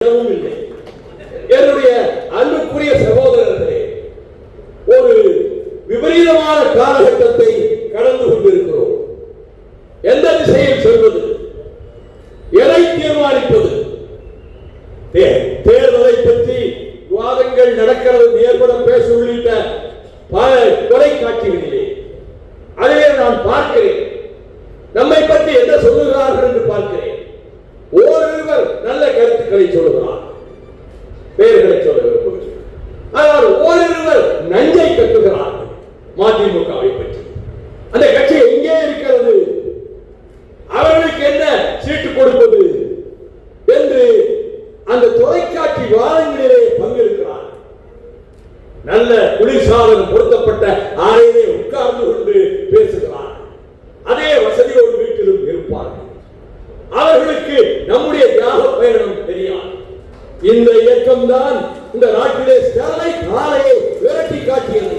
இல்லை. என்னுடைய அன்புக்குரிய சகோதரர்களே, ஒரு விபரீதமான காலகட்டத்தை கடந்து கொண்டிருக்கிறோம். எந்த திசையில் செல்வது, எதை தீர்மானிப்பது, தேர்தலை பற்றி விவாதங்கள் நடக்கிறது, நேர்பட பேச உள்ளிட்ட பல தொலைக்காட்சிகளிலே அதிலே நான் பார்க்கிறேன். நம்மை பற்றி என்ன சொல்லுகிறார்கள் என்று பார்க்கிறேன். ஓரிருவர் நல்ல கருத்துக்களை சொல்லுகிறார், பெயர்களை சொல்ல விரும்புகிறேன். ஆனால் ஓரிருவர் நஞ்சை கட்டுகிறார்கள் மதிமுகவை பற்றி. அந்த கட்சி எங்கே இருக்கிறது, அவர்களுக்கு என்ன சீட்டு கொடுப்பது என்று அந்த தொலைக்காட்சி வாதங்களிலே பங்கெடுக்கிறார். நல்ல குளிர்சாதனம் பொருத்தப்பட்ட அறையிலே உட்கார்ந்து கொண்டு பேசுகிறார். அதே வசதியோடு வீட்டிலும் இருப்பார்கள். அவர்களுக்கு நம்முடைய தியாக பயணம் தெரியாது. இந்த இயக்கம் தான் இந்த நாட்டிலே ஸ்டெர்லைட் ஆலையை விரட்டி காட்டியது.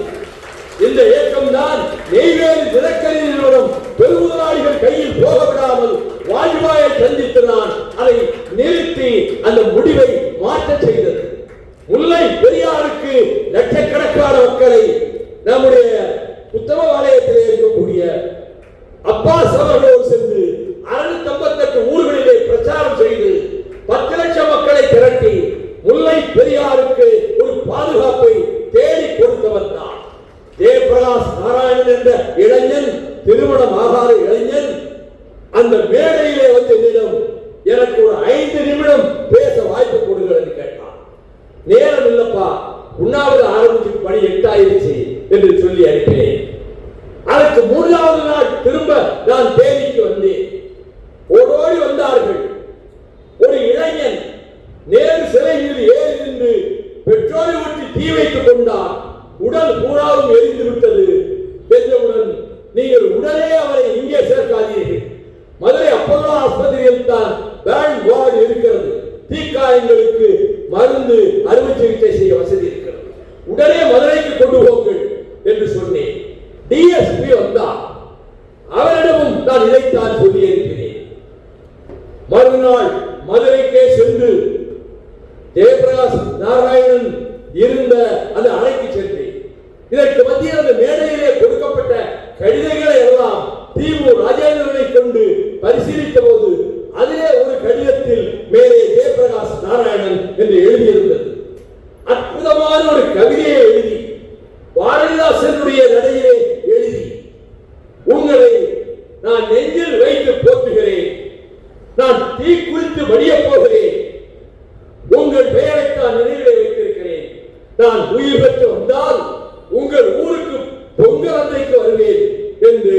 இந்த இயக்கம் தான் நெய்வேலி நிலக்கரி நிறுவனம் பெருமுதலாளிகள் கையில் போக விடாமல் வாஜ்பாயை சந்தித்தான், அதை நிறுத்தி அந்த முடிவை மாற்ற செய்தது. முல்லை பெரியாருக்கு லட்சக்கணக்கான மக்களை நம்முடைய உத்தம வலயத்திலே இருக்கக்கூடிய அப்பாஸ் அவர்களோடு சென்று 658 ஊர்களிலே பிரச்சாரம் செய்து 10 லட்சம் மக்களை திரட்டி முல்லை பெரியாருக்கு ஒரு பாதுகாப்பை தேடி கொடுத்தவர் தான் ஜெயபிரகாஷ் நாராயணன் என்ற இளைஞன், திருமணம் ஆகாத இளைஞன். அந்த மேடையிலே வந்து என்னிடம் எனக்கு ஒரு 5 நிமிடம் பேச வாய்ப்பு கொடுங்கள் என்று கேட்டார். நேரம் இல்லப்பா, உண்ணாவிரத ஆரம்பிச்சு பணி 8 ஆயிடுச்சு என்று சொல்லி அனுப்பினேன். அதற்கு 3வது நாள் திரும்ப நான் தேனிக்கு வந்தேன். ஓடோடி வந்தார்கள். ஒரு இளைஞன் நேரு சிலை மீது ஏறி நின்று பெட்ரோலை ஊற்றி தீ வைத்துக் கொண்டார். உடல் பூராவும் எரிந்து விட்டது என்றவுடன், நீங்கள் உடனே அவரை இங்கே சேர்க்காதீர்கள், மதுரை அப்பல்லோ ஆஸ்பத்திரியில் தான் பேண்ட் வார்டு இருக்கிறது, தீக்காயங்களுக்கு மருந்து அறுவை சிகிச்சை செய்ய வசதி இருக்கிறது, உடனே மதுரைக்கு கொண்டு போங்கள் என்று சொன்னேன். டிஎஸ்பி வந்தார். அவரிடமும் நான் இதைத்தான் சொல்லி இருக்கிறேன். மறுநாள் மதுரைக்கே சென்று ஜெயபிரகாஷ் நாராயணன் இருந்த அந்த அறைக்கு சென்றேன். இதற்கு மத்திய அந்த மேடையிலே கொடுக்கப்பட்ட கடிதங்களை எல்லாம் திமு ராஜேந்திரனை கொண்டு பரிசீலித்த போது அதிலே ஒரு கடிதத்தில் மேலே ஜெயபிரகாஷ் நாராயணன் என்று எழுதியிருந்தது. அற்புதமான ஒரு கவிதையை எழுதி பாரதிதாசனுடைய நடையிலே எழுதி, உங்களை நான் நெஞ்சில் வைத்து போற்றுகிறேன், நான் தீ குளித்து வடிய போகிறேன், உங்கள் பெயரைத்தான் நினைவிலே வைத்திருக்கிறேன், நான் உயிர் பெற்று வந்தால் உங்கள் ஊருக்கு பொங்கல் அன்றைக்கு வருவேன் என்று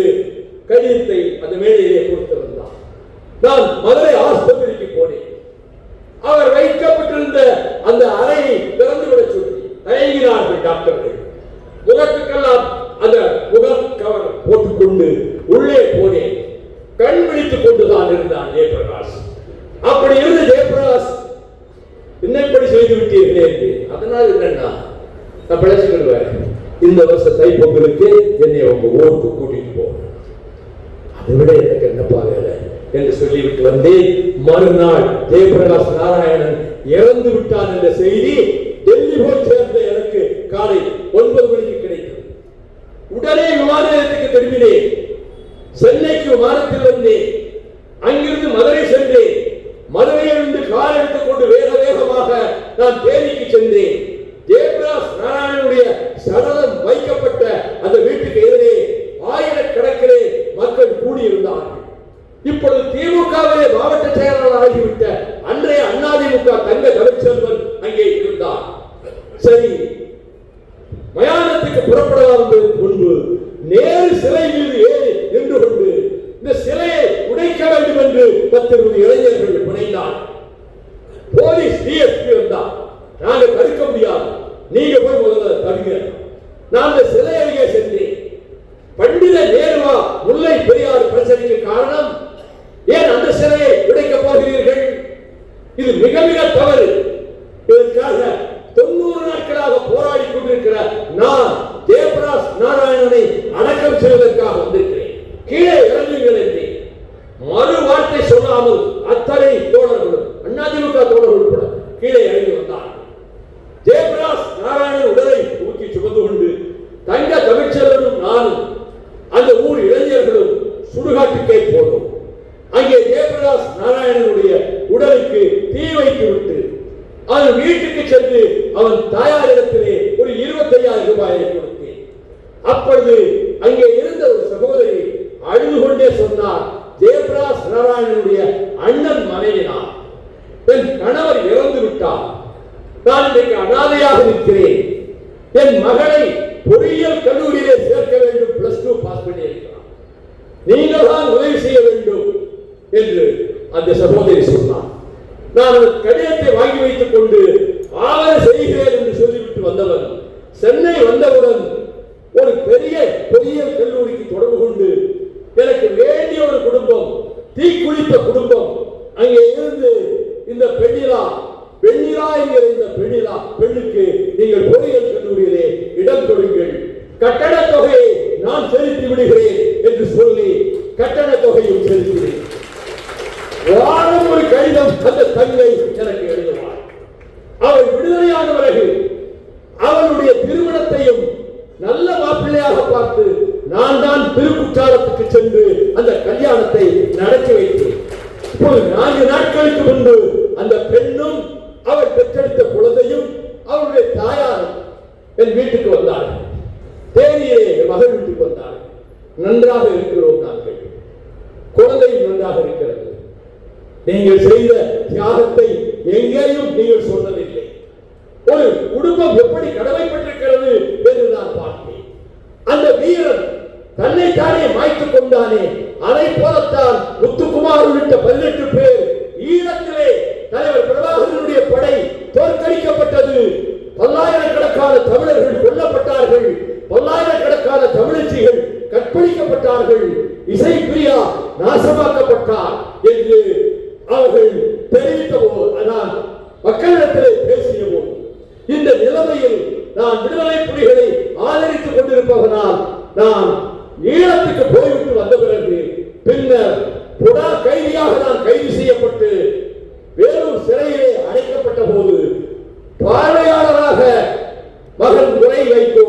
கடிதத்தை அந்த மேடையிலே கொடுத்திருந்தார். நான் மதுரை ஆஸ்பத்திரிக்கு போனேன். அவர் வைக்கப்பட்டிருந்த அந்த அறையை திறந்துவிட சொல்லி தயங்கினார்கள் டாக்டர்கள். முகத்துக்கெல்லாம் அந்த முகக்கவர் போட்டுக்கொண்டு உள்ளே போனேன். கண் விழித்துக் கொண்டுதான் இருந்தான் ஜெயபிரகாஷ். அப்படி இருந்த ஜெயபிரகாஷ், இன்னைப்படி செய்து விட்டீர்களே என்று. அதனால் என்னன்னா, நான் பிழைச்சுக்கிடுவேன், இந்த வருஷம் தைப்பொங்கலுக்கு என்னை உங்க ஊருக்கு கூட்டிட்டு போவேன், அதை விட எனக்கு என்னப்பா வேலை என்று சொல்லிவிட்டு வந்தேன். மறுநாள் ஜெயபிரகாஷ் நாராயணன் இறந்து விட்டான் என்ற செய்தி டெல்லி போய் சேர்ந்த எனக்கு காலை 9 மணிக்கு கிடைத்தது. உடனே விமான நிலையத்துக்கு திரும்பினேன். சென்னைக்கு விமானத்தில் வந்தேன். அங்கிருந்து மதுரை சென்றேன். மதுரையிலிருந்து கார் எடுத்துக் கொண்டு வேக வேகமாக நான் தேனிக்கு சென்றேன். ஜெயபிரகாஷ் நாராயணனுடைய சடலம் வைக்கப்பட்ட அந்த வீட்டுக்கு எதிரே ஆயிரக்கணக்கிலே மக்கள் கூடியிருந்தார்கள். இப்பொழுது திமுகவிலே மாவட்ட செயலாளர் ஆகிவிட்ட அன்றைய அதிமுக தங்க தமிழ்ச்செல்வன் அங்கே இருந்தார். சரி, மயானத்துக்கு புறப்படலாம் முன்பு நேரு சிலை மீது ஏறி நின்று கொண்டு இந்த சிலையை உடைக்க வேண்டும் என்று 10 இளைஞர்கள் பிணைந்தார். போலீஸ் டிஎஸ்பி வந்தார். நாங்க தடுக்க முடியாது, நீங்க போய் முதல்ல தடுங்க. நான் அந்த சிலை அருகே சென்றேன். பண்டித நேருவா முல்லை பெரியார் பிரச்சனைக்கு காரணம்? ஏன் அந்த சிலையை உடைக்க போகிறீர்கள்? இது மிக மிக தவறு. இதற்காக 90 நாட்களாக போராடி கொண்டிருக்கிற நான் ஜெயபிரகாஷ் நாராயணனை அடக்கம் செய்வதற்காக வந்திருக்கிறேன், கீழே இறங்குங்கள் என்று மறு வார்த்தை சொல்லாமல் அத்தனை தோழர்களும் அதிமுக தோழர்கள் கூட வைத்துவிட்டு அவன் வீட்டுக்கு சென்று அவன் தாயாரிடத்திலே ஒரு 25,000 ரூபாயை கொடுத்தேன். அப்பொழுது அங்கே இருந்த ஒரு சகோதரி அழுது கொண்டே சொன்னார், ஜெயபிரகாஷ் நாராயணனுடைய அண்ணன் மனைவி நான், என் கணவர் இறந்து விட்டார், நான் இன்றைக்கு அனாதையாக நிற்கிறேன், என் மகளை பொறியியல் கல்லூரியிலே சேர்க்க வேண்டும், +2 பாஸ் பண்ணி இருக்கிறார், நீங்கள் தான் உதவி செய்ய வேண்டும் என்று அந்த சகோதரி சொன்னார். நான் அந்த கடிதத்தை வாங்கி வைத்துக் கொண்டு ஆவண செய்கிறேன் என்று சொல்லிவிட்டு வந்தவன் சென்னை வந்தவுடன் ஒரு பெரிய பொறியியல் கல்லூரிக்கு தொடர்பு கொண்டு எனக்கு வேண்டிய ஒரு குடும்பம், தீக்குளித்த குடும்பம் அங்கே இருந்து இந்த வெண்ணிலா என்கிற இந்த பெண்ணுக்கு நீங்கள் பொறியியல் கல்லூரியிலே இடம் கொடுங்கள், கட்டண தொகையை நான் செலுத்தி விடுகிறேன் என்று சொல்லி கட்டண தொகையும் செலுத்தினேன். வாரம் ஒரு கடிதம் அந்த தங்கை எனக்கு எழுதுவார். அவள் விடுதலையான பிறகு அவளுடைய திருமணத்தையும் நல்ல மாப்பிள்ளையாக பார்த்து நான் தான் திருக்குற்றாலத்துக்கு சென்று அந்த கல்யாணத்தை நடத்தி வைத்தேன். இப்போது 4 நாட்களுக்கு முன்பு அந்த பெண்ணும் அவள் பெற்றெடுத்த குழந்தையும் அவருடைய தாயாரும் என் வீட்டுக்கு வந்தார்கள். தேனியே மகள் வீட்டுக்கு வந்தார்கள். நன்றாக இருக்கிறோம், நாங்கள் குழந்தையும் நன்றாக இருக்கிறது. நீங்கள் செய்த தியாகத்தை எங்கேயும் நீங்கள் சொன்னதில்லை. ஒரு குடும்பம் எப்படி கடமைப்பட்டிருக்கிறது என்று நான் பார்த்தேன். அந்த வீரன் தன்னை தானே மாய்த்துக் கொண்டானே, அதை போலத்தான் முத்துக்குமார் உள்ளிட்ட 18 பேர் ஈழத்திலே தலைவர் பிரபாகரனுடைய படை தோற்கடிக்கப்பட்டது. பல்லாயிரக்கணக்கான தமிழர்கள் கொல்லப்பட்டார்கள், பல்லாயிரக்கணக்கான தமிழச்சிகள் கற்பழிக்கப்பட்டார்கள், இசை பிரியா நாசமாக்கப்பட்டார் என்று அவர்கள் தெரிவித்த போது, நான் மக்களிடத்திலே பேசிய போது, இந்த நிலைமையில் நான் விடுதலை புலிகளை ஆதரித்துக் கொண்டிருப்பதனால் நான் ஈழத்துக்கு போய்விட்டு வந்த பிறகு பின்னர் புடா கைதியாக நான் கைது செய்யப்பட்டு வேலூர் சிறையிலே அடைக்கப்பட்ட போது பார்வையாளராக மகன் துரை வைகோ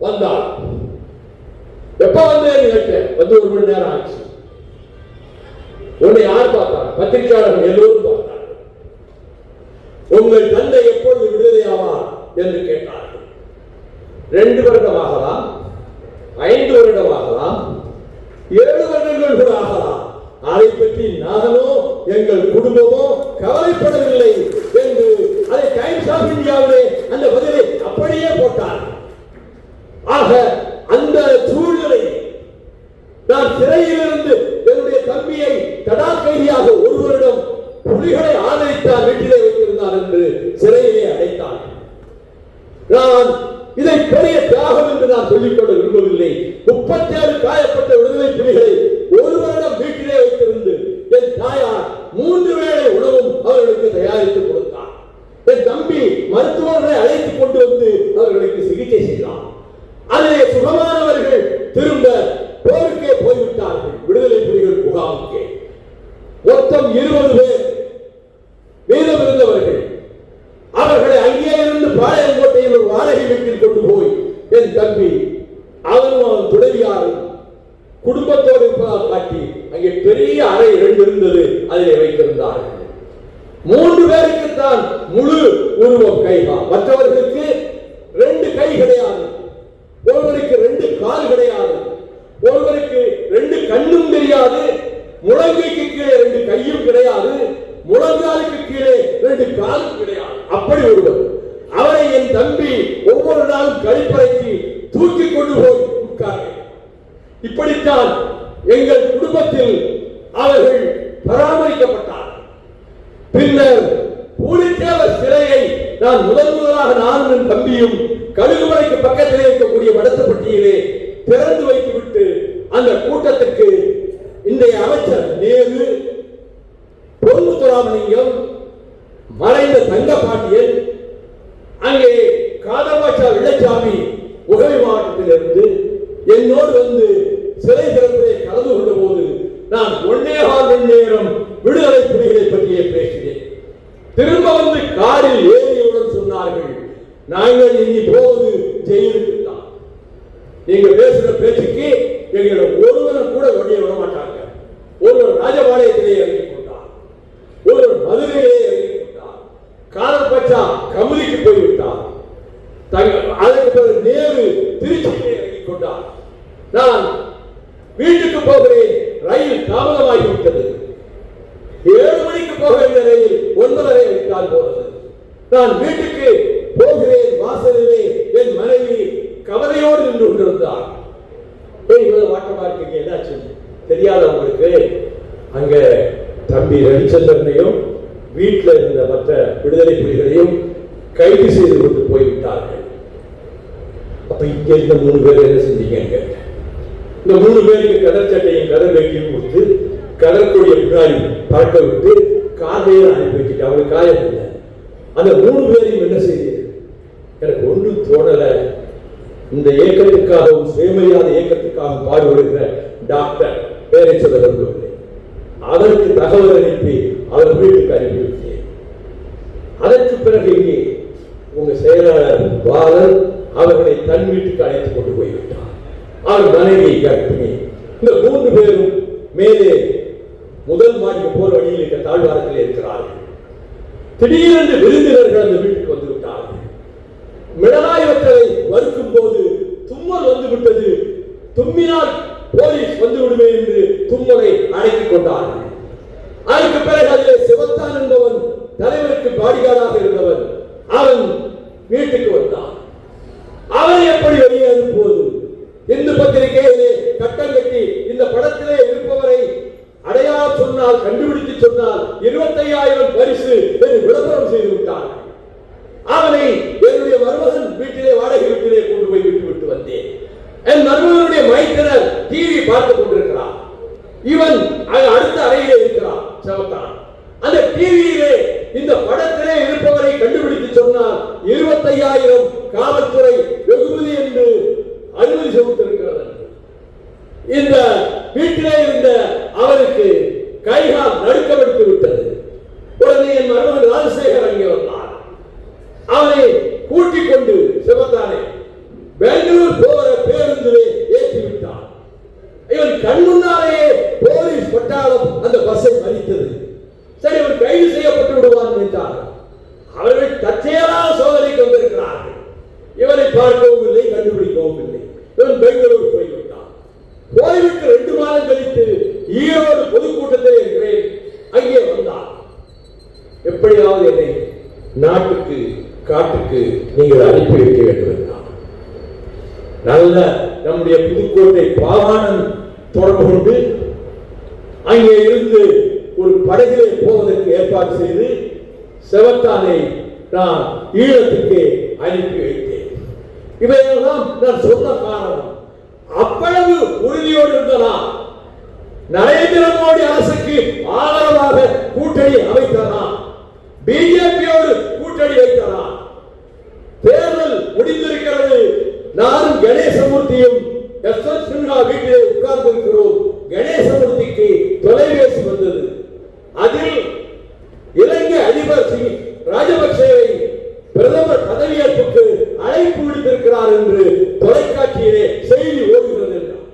வந்தார். எப்ப வந்தேன்னு கேட்டேன். வந்து 1 மணி நேரம் ஆச்சு. உன்னை யார் பார்த்தார்? பத்திரிகையாளர்கள் எல்லோரும் பார்த்தார்கள். உங்கள் தந்தை எப்பொழுது விடுதலை ஆவார் என்று கேட்டார்கள். 2 வருடம் ஆகலாம், 5 வருடம் ஆகலாம், 7 வருடங்கள் கூட ஆகலாம். அதை பற்றி நானோ எங்கள் குடும்பமோ கவலைப்படவில்லை என்று அதை டைம்ஸ் ஆஃப் இந்தியாவிலே அந்த பதிலை அப்படியே போட்டார். ஆக அந்த சூழ்நிலை நான் சிறையிலிருந்து என்னுடைய தம்பியை தடா கைதியாக 1 வருடம் புலிகளை ஆதரித்தார், வீட்டிலே வைத்திருந்தார் என்று சிறையிலே அடைத்தார். நான் இதை பெரிய தியாகம் என்று நான் சொல்லிக்கொள்ள விரும்பவில்லை. 37 காயப்பட்ட விடுதலை புலிகளை 1 வருடம் வீட்டிலே வைத்திருந்து என் தாயார் 3 வேளை உணவும் அவர்களுக்கு தயாரித்து கொடுத்தார். என் தம்பி மருத்துவர்களை அழைத்துக் கொண்டு வந்து அவர்களுக்கு சிகிச்சை செய்தார். அதிலே சுகமானவர்கள் திரும்ப போருக்கே போய்விட்டார்கள், விடுதலை புலிகள் முகாமுக்கே. மொத்தம் 20 பேர் மீதம் இருந்தவர்கள். அவர்களை அங்கே இருந்து பாளையங்கோட்டையில் ஒரு வாடகை வீட்டில் கொண்டு போய் என் தம்பி அவனும் அவன் துணைவியாரும் குடும்பத்தோடு இருப்பதாக காட்டி அங்கே பெரிய அறை 2 இருந்தது, அதிலே வைத்திருந்தார்கள். 3 பேருக்கு தான் முழு உருவம் கைகா, மற்றவர்களுக்கு 2 கை கிடையாது, ஒருவருக்கு 2 கால் கிடையாது, ஒருவருக்கு 2 கண்ணும் தெரியாது, முழங்கைக்கு கீழே 2 கையும் கிடையாது, முழங்காலுக்கு கீழே 2 காலும் கிடையாது. அப்படி ஒருவர். அவரை என் தம்பி ஒவ்வொரு நாளும் கழிப்பறைக்கு தூக்கி கொண்டு போய் உட்கார். இப்படித்தான் எங்கள் குடும்பத்தில் அவர்கள் பராமரிக்கப்பட்டார். பின்னர் பூலித்தேவர் சிலையை நான் முதலாக நானும் என் தம்பியும் கழுகுமலைக்கு பக்கத்திலே இருக்கக்கூடிய வடத்துப்பட்டியிலே திறந்து வைத்துவிட்டு அந்த கூட்டத்திற்கு இன்றைய அமைச்சர் நேரு, பொன்முத்துராமலிங்கம், மறைந்த தங்கபாண்டியன், அங்கே காதவாச்சா வெள்ளச்சாமி உகவி மாவட்டத்திலிருந்து என்னோடு வந்து சிறை திறப்பதை கலந்து கொண்ட போது நான் 1.25 மணி நேரம் விடுதலை புலிகளை பற்றியே பேசினேன். திரும்ப வந்து காரில் ஏறியவுடன் சொன்னார்கள், நாங்கள் இனி போவது ஜெயிலுக்கு தான். நீங்க பேசுற பேச்சுக்கு எங்களை ஒருவரும் கூட வெளியே விட மாட்டாங்க. ஒருவர் ராஜபாளையத்திலே இறங்கிக் கொண்டார், ஒருவர் மதுரையிலே இறங்கிக் கொண்டார், ராஜா கமுதிக்கு போய்விட்டார். அதற்கு பிறகு நேரு திருச்சியிலே இறங்கிக் கொண்டார். நான் வீட்டுக்கு போகிறேன், ரயில் தாமதமாகிவிட்டது. 7 மணிக்கு போக வேண்டிய ரயில் 9:30 விட்டால் போறது. நான் வீட்டுக்கு போகிறேன், வாசலிலே என் மனைவி கவலையோடு நின்று கொண்டிருந்தார். இவ்வளவு வாட்டமா இருக்கீங்க, என்னாச்சு தெரியாத உங்களுக்கு? அங்க தம்பி ரவிச்சந்திரனையும் வீட்டில் இருந்த மற்ற விடுதலை புலிகளையும் கைது செய்து கொண்டு போய்விட்டார்கள். அப்ப இங்க இருந்த 3 பேர் என்ன செஞ்சீங்க? இந்த 3 பேருக்கு கதர் சட்டையும் கதர் வேட்டியும் கொடுத்து கடற்கொடியை பின்னாடி பறக்க விட்டு காதையும் அனுப்பி வச்சுட்டு அவங்களுக்கு காயம் இல்லை. அந்த 3 பேரையும் என்ன செய்தீர்கள்? எனக்கு ஒன்றும் தோணல. இந்த இயக்கத்துக்காகவும் சுயமரியாதை இயக்கத்துக்காக பாடுபடுகிற டாக்டர் பேரை சொல்ல விரும்பவில்லை. அதற்கு தகவல் அனுப்பி அவர் வீட்டுக்கு அனுப்பிவிட்டேன். அதற்கு பிறகு இங்கே உங்க செயலாளர் பாலன் அவர்களை தன் வீட்டுக்கு அழைத்துக் கொண்டு போய்விட்டார். அவர் மனைவி கர்ப்பிணி. இந்த 3 பேரும் மேலே முதல் மாடிக்கு போர் வழியில் இருக்க தாழ்வாரத்தில் இருக்கிறார்கள். திடீரென்று விருந்தினர்கள் அந்த வீட்டுக்கு வந்து விட்டார்கள். மிளகாயவற்றை வறுக்கும் போது தும்மல் வந்து விட்டது. தும்மினால் போலீஸ் வந்து விடுமே என்று தும்மலை அடக்கிக் கொண்டார்கள். அதற்கு பிறகு அதிலே சிவத்தான் என்பவன் தலைவருக்கு பாடிகார்டாக இருந்தவன் அவன் வீட்டுக்கு வந்தான். அவன் எப்படி வெளியே அனுப்புவது? இந்து பத்திரிகையிலே கட்டம் கட்டி இந்த படத்திலே இருப்பவரை அடையாளம் சொன்னால், கண்டுபிடித்து சொன்னால் 25,000 பரிசு என்று விளம்பரம் செய்து விட்டார். அவனை என்னுடைய மருமகன் வீட்டிலே வாடகை வீட்டிலே கொண்டு போய் விட்டு வந்தேன். என் மருமகனுடைய மைத்தினர் டிவி பார்த்துக் கொண்டிருக்கிறார். இவன் அடுத்த அறையிலே இருக்கிறான் செவத்தான். அந்த டிவியிலே இந்த படத்திலே இருப்பவரை கண்டுபிடித்து சொன்னால் 25,000 காவல்துறை வெகுமதி என்று அனுமதி செலுத்திருக்கிறது. இந்த வீட்டிலே இருந்த அவருக்கு கைகால் நடுக்கமெடுத்து விட்டது. உடனே என் மருமகன் ராஜசேகர் அங்கே வந்தார். அவனை கூட்டிக் கொண்டு சிவத்தானே பெங்களூர் போகிற பேருந்திலே ஏற்றி விட்டான். இவன் கண் முன்னாலேயே போலீஸ் பட்டாளம் அந்த பஸ்ஸை மறித்தது. சரி, இவன் கைது செய்யப்பட்டு விடுவான் நினைத்தார். அவர்கள் தற்செயலாக சோதனைக்கு வந்திருக்கிறார்கள். இவனை பார்க்கவும் இல்லை, கண்டுபிடிக்கவும் இல்லை. இவன் பெங்களூர் போய்விட்டான். போய்விட்டு 2 மாதம் கழித்து ஈரோடு பொதுக்கூட்டத்தில் இருக்கிறேன். அங்கே வந்தான். எப்படியாவது என்னை நாட்டுக்கு காட்டுக்கு நீங்கள் அனுப்பி வைக்க வேண்டும் என்றான். நல்ல நம்முடைய புதுக்கோட்டை பாவாணன் தொடர்பு கொண்டு அங்கே இருந்து ஒரு படகிலே போவதற்கு ஏற்பாடு செய்து செவத்தானை நான் ஈழத்துக்கு அனுப்பி வைத்தேன். இவையெல்லாம் நான் சொன்ன காரணம். அவ்வளவு உறுதியோடு இருந்தனா நரேந்திர மோடி அரசுக்கு ஆதரவாக கூட்டணி அமைத்தானா, பிஜேபியோடு கூட்டணி வைத்தானா? தேர்தல் முடிந்திருக்கிறது. நானும் கணேசமூர்த்தியும் எஸ்.எஸ். சின்ஹா வீட்டிலே உட்கார்ந்திருக்கிறோம். கணேசமூர்த்திக்கு தொலைபேசி வந்தது. அதில் இலங்கை அதிபர் ராஜபக்சேவை பிரதமர் பதவியேற்புக்கு அழைப்பு விடுத்திருக்கிறார் என்று தொலைக்காட்சியிலே செய்தி ஓடுகிறது என்றார்.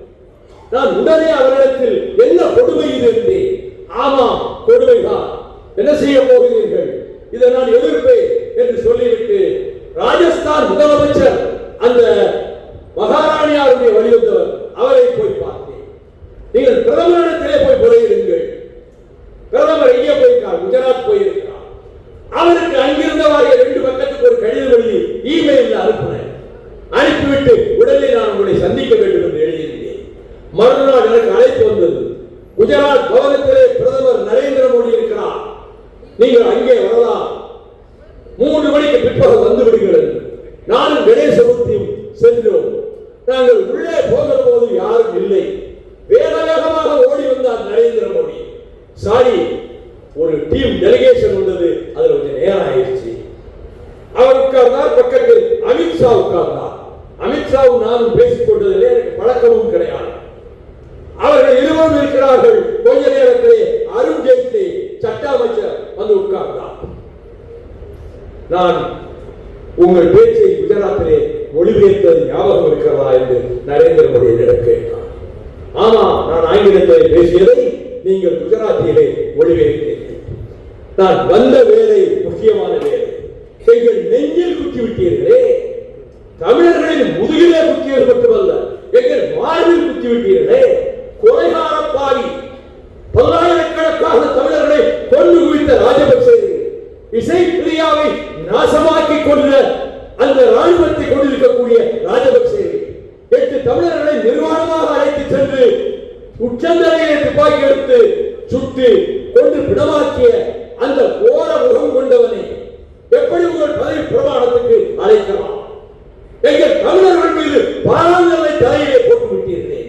நான் உடனே அவரிடத்தில் என்ன கொடுமை இது என்றேன். ஆமாம், கொடுமைதான். என்ன செய்ய போகிறீர்கள்? இதை நான் எதிர்ப்பேன் என்று சொல்லிவிட்டு ராஜஸ்தான் முதலமைச்சர் அந்த மகாராணியாருடைய வலியுறுத்தவர் அவரை போய் பார்த்தேன். நீங்கள் பிரதமரிடத்திலே போய் முறையிடுங்கள். பிரதமர் எங்கே போயிருக்கார்? குஜராத் போயிருக்கிறார். அவருக்கு அங்கிருந்தவாறு 2 பக்கத்துக்கு ஒரு கடிதம் எழுதி இமெயில் அனுப்பினேன். அனுப்பிவிட்டு உடனே நான் உங்களை சந்திக்க வேண்டும் என்று எழுதியிருந்தேன். மறுநாள் எனக்கு அழைப்பு வந்தது. குஜராத் பவனத்திலே பிரதமர் நரேந்திர மோடி இருக்கிறார், நீங்கள் அங்கே வரலாம், 3 மணிக்கு பிற்பகல் வந்து விடுங்கள். நானும் கணேசமூர்த்தியும் சென்றோம். நாங்கள் உள்ளே போகிற போது யாரும் இல்லை. வேக வேகமாக ஓடி வந்தார் நரேந்திர மோடி. சாரி, ஒரு டீம் டெலிகேஷன் வந்தது, அதுல கொஞ்சம் நேரம் ஆயிடுச்சு. அவர் உட்கார்ந்தார், பக்கத்தில் அமித்ஷா உட்கார்ந்தார். அமித்ஷாவும் நானும் பேசிக் கொண்டதிலே எனக்கு பழக்கமும் கிடையாது. அவர்கள் இருவரும் இருக்கிறார்கள். கொஞ்ச நேரத்திலே அருண் ஜேட்லி சட்ட அமைச்சர் வந்து உட்கார்ந்தார். நான் உங்கள் பேச்சை குஜராத்திலே மொழிபெயர்த்தது ஞாபகம் இருக்கிறதா என்று நரேந்திர மோடியிடம் கேட்டார். ஆமா, நான் ஆங்கிலத்தில் பேசியதை நீங்கள் குஜராத்திலே மொழிபெயர்த்தீர்கள். நான் வந்த வேலை முக்கியமான வேலை. எங்கள் நெஞ்சில் குத்தி விட்டீர்களே. தமிழர்களின் முதுகிலே குத்தியது மட்டுமல்ல, எங்கள் வாழ்வில் குத்தி விட்டீர்களே. கொலைகார பாவி, பல்லாயிரக்கணக்கான தமிழர்களை கொண்டு குவித்த ராஜபக்சே, இசை பிரியாவை நாசமாக்கி கொண்ட அந்த ராணுவத்தை கொண்டிருக்கக்கூடிய ராஜபக்சே, 8 தமிழர்களை நிர்வாணமாக அழைத்து சென்று உச்சந்தலையை துப்பாக்கி எடுத்து சுட்டு கொண்டு பிணமாக்கிய அந்த கோர முகம் கொண்டவனை எப்படி உங்கள் பதவி பிரமாணத்துக்கு அழைக்கலாம்? எங்கள் தமிழர்கள் மீது பாராங்கல்லை தலையிலே போட்டு விட்டீர்களே.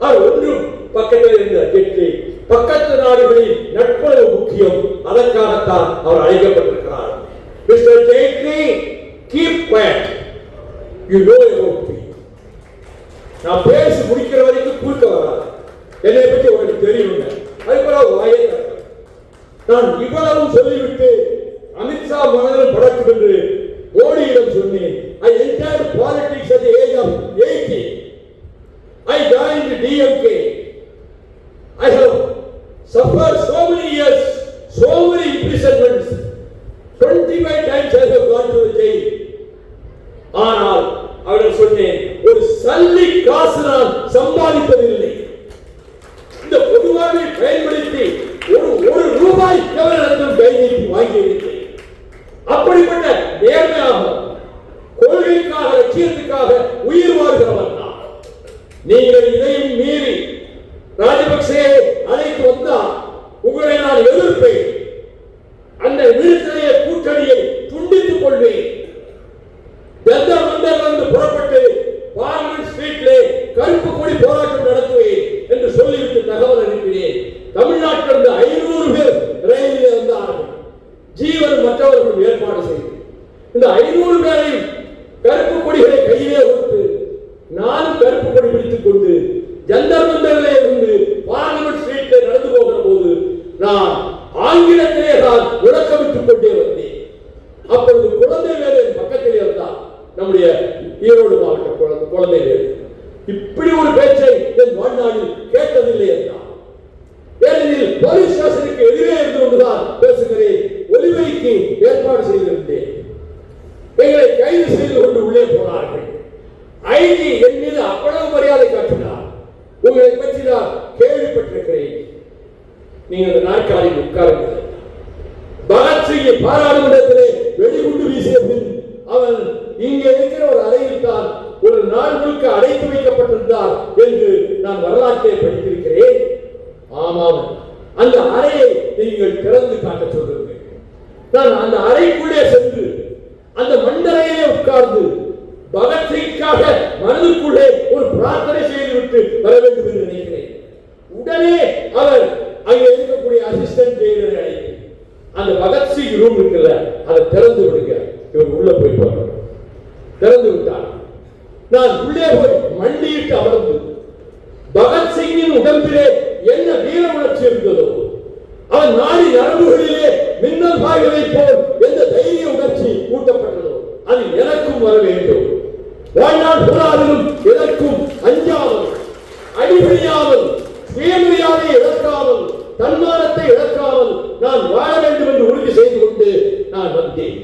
அவர் ஒன்றும் பக்கத்தில் இருந்த ஜெட்லி, பக்கத்து நாடுகளில் நட்புறவு முக்கியம், அதற்காகத்தான் அவர் அழைக்கப்பட்டிருக்கிறார். Mister Jaitley, keep quiet, you know about me. நான் பேசி முடிக்கிற வரைக்கும் கூட்ட வராது. என்னை பற்றி உங்களுக்கு தெரியுங்க. அதுபோல வாயே நான் இவ்வளவும் சொல்லிவிட்டு அமித்ஷா மனதில் படக்கும் என்று மோடியிடம் சொன்னேன். I entered politics at the age of 80. I joined DMK. I have suffered so many years, so many imprisonments. 25 times I have gone to the jail. ஆனால் அவர்கள் சொன்னேன், ஒரு சல்லி காசு நான் சம்பாதிப்பதில்லை. இந்த பொதுவாக பயன்படுத்தி ஒரு ரூபாய் எவரிடத்தும் கை நீட்டி வாங்கியதில்லை. அப்படிப்பட்ட நேர்மையாக கொள்கைக்காக லட்சியத்துக்காக உயிர் வாழ்கிறவன் நான். நீங்கள் இதையும் மீறி ராஜபக்சேயை அழைத்து வந்தால் உங்களை நான் எதிர்ப்பேன். அந்த விடுதலைய கூட்டணியை துண்டித்துக் கொள்வேன். ஜந்தர் மந்தரிலிருந்து புறப்பட்டு பார்லிமெண்ட் ஸ்ட்ரீட்டிலே கருப்பு கொடி போராட்டம் நடத்துவேன் என்று சொல்லிவிட்டு தகவல் அனுப்பினேன். தமிழ்நாட்டிலிருந்து 500 பேர் ரயிலிலே வந்தார்கள். ஜீவன் மற்றவர்களும் ஏற்பாடு செய்து இந்த 500 பேரையும் கருப்பு கொடிகளை கையிலே கொடுத்து நானும் கருப்பு கொடி பிடித்துக் கொண்டு ஜந்தர் மந்தரிலே இருந்து பார்லிமெண்ட் ஸ்ட்ரீட்டிலே நடந்து போகிற போது நான் ஆங்கிலத்திலே தான் முழக்கமிட்டுக் கொண்டே வந்தேன். அப்பொழுது குழந்தை வேறு என் பக்கத்திலே வந்தார். நம்முடைய ஈரோடு மாவட்ட குழந்தை வேறு. இப்படி ஒரு பேச்சை என் வாழ்நாளில் கேட்டதில்லை என்றார். ஏனெனில் போலீஸ் ஸ்டேஷனுக்கு எதிரே இருந்து கொண்டுதான் பேசுகிறேன். ஒலிபெருக்கி ஏற்பாடு செய்திருந்தேன். எங்களை கைது செய்து கொண்டு உள்ளே போனார்கள். ஐஜி என் மீது அவ்வளவு மரியாதை காட்டினார். உங்களை பற்றி நான் கேள்விப்பட்டிருக்கிறேன். நீங்க அந்த நாற்காலில் உட்காருங்கள். பகத்சிங்கை பாராளுமன்றத்திலே வெடிகுண்டு வீசிய பின் அவன் இங்கே இருக்கிற ஒரு அறையில் தான் ஒரு நாள் முழுக்க அடைத்து வைக்கப்பட்டிருந்தார் என்று நான் வரலாற்றை படித்திருக்கிறேன். ஆமாம், அந்த அறையை நீங்கள் திறந்து காட்ட சொல்லுங்கள். நான் அந்த அறைக்குள்ளே சென்று அந்த மண்டலையிலே உட்கார்ந்து பகத்சிங்காக மனதுக்குள்ளே ஒரு பிரார்த்தனை செய்துவிட்டு வர வேண்டும் என்று நினைக்கிறேன். உடனே அவர் அங்கே இருக்கக்கூடிய அசிஸ்டன்ட் ஜெயிலரை அழைத்து அந்த பகத்சிங் ரூம் இருக்குல்ல, அதை திறந்து விடுங்க, இவர் உள்ள போய் பார்க்கணும். திறந்து விட்டார். நான் உள்ளே போய் மண்டியிட்டு அமர்ந்து பகத்சிங்கின் உடம்பிலே என்ன வீர உணர்ச்சி இருந்ததோ, அவன் நாடி நரம்புகளிலே மின்னல் பாய்வதை போல் எந்த தைரிய உணர்ச்சி ஊட்டப்பட்டதோ அது எனக்கும் வர வேண்டும். வாழ்நாள் போராடிலும் எனக்கும் அஞ்சாமல், அடிபணியாமல், சுயமரியாதை இழக்காமல், தன்மானத்தை இழக்காமல் நான் வாழ வேண்டும் என்று உறுதி செய்து கொண்டு நான் வந்தேன்.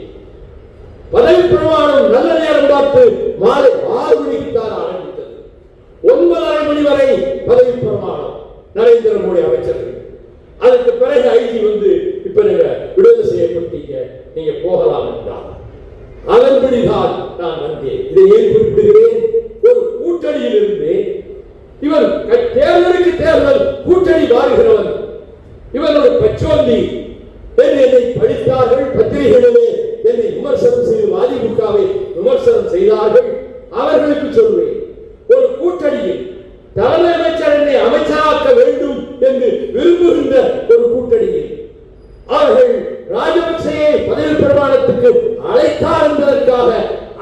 பதவி பிரமாணம் நல்ல நேரம் பார்த்து மாலை 6 மணிக்கு தான் ஆரம்பித்தது. 9:30 மணி வரை பதவி பிரமாணம் நரேந்திர மோடி அமைச்சர்கள். அதற்கு பிறகு ஐஜி வந்து இப்ப நீங்க விடுதலை செய்யப்பட்டீங்க, நீங்க போகலாம் என்றார். அதன்படிதான் நான் வந்தேன். இதை ஏன் குறிப்பிடுகிறேன்? ஒரு கூட்டணியில் இருந்து இவன் தேர்தலுக்கு தேர்தல் கூட்டணி மாறுகிறவன். இவன் ஒரு பச்சோந்தி. என்னை படித்தார்கள், பத்திரிகைகளிலே என்னை விமர்சனம் செய்து அதிமுகவை விமர்சனம் செய்தார்கள். அவர்களுக்கு சொல்வேன், ஒரு கூட்டணியில் தலைமை அமைச்சர் என்னை அமைச்சராக்க வேண்டும் என்று விரும்புகின்ற ஒரு கூட்டணியில் அவர்கள் ராஜபக்சேயை பதவி பிரமாணத்துக்கு அழைத்தார் என்பதற்காக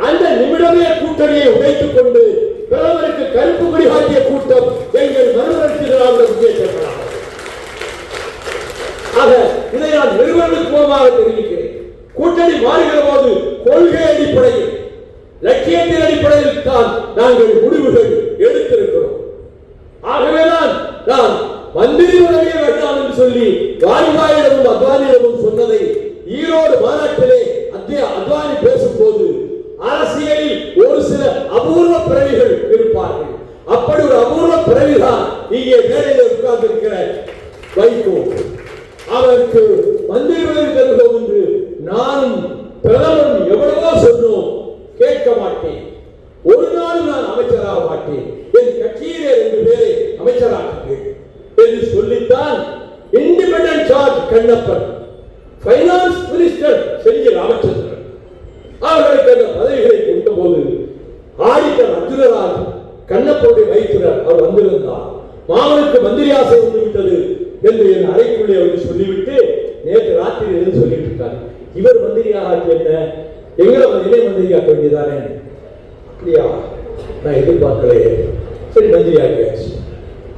அந்த நிமிடமே கூட்டணியை உடைத்துக் கொண்டு பிரதமருக்கு கருப்பு கொடி காட்டிய கூட்டம் எங்கள் மறுமலர்ச்சி திராவிட முன்னேற்ற. ஆக இதை நான் நிறுவனத்துவமாக தெரிவிக்கிறேன். கூட்டணி மாறுகிற போது கொள்கை அடிப்படையில், லட்சியத்தின் அடிப்படையில் தான் நாங்கள் முடிவுகள் எடுத்திருக்கிறோம். ஆகவேதான் நான் மந்திரி பதவியை வேண்டாம் என்று சொல்லி வாஜ்பாயிடமும் அத்வானியிடமும் சொன்னதை ஈரோடு மாநாட்டிலே அத்வானி பேசும்போது அரசியலில் ஒரு சில அபூர்வ பிறவிகள் இருப்பார்கள். அப்படி ஒரு அபூர்வ பிறவிதான் இங்கே மேடையில் உட்கார்ந்து இருக்கிற வைகோ. அவருக்கு மந்திரி பதவி தருகிறோம் என்று நானும் பிரதமரும் எவ்வளவோ சொன்னோம், கேட்க மாட்டேன். ஒரு நாள் நான் அமைச்சராக மாட்டேன், என் கட்சியிலே 2 பேரை அமைச்சராக்குங்கள் என்று சொல்லித்தான் independent charge Kannappan, finance minister Senji Ramachandran அவர்களுக்கு அந்த பதவிகளை கொடுத்த போது ஆடிட்டர் அர்ஜுனராஜ் கண்ணப்பனுடைய வைத்தினர் அவர் வந்திருந்தார். மாமனுக்கு மந்திரி ஆசை வந்துவிட்டது என்று என் அறைக்குள்ளே அவர் சொல்லிவிட்டு நேற்று ராத்திரி எதுவும் சொல்லிட்டு இருக்காரு. இவர் மந்திரியாக என்ன, எங்களை இணை மந்திரியாக்க வேண்டியதானே? அப்படியா, நான் எதிர்பார்க்கலையே. சரி, மந்திரியாக்கியாச்சு.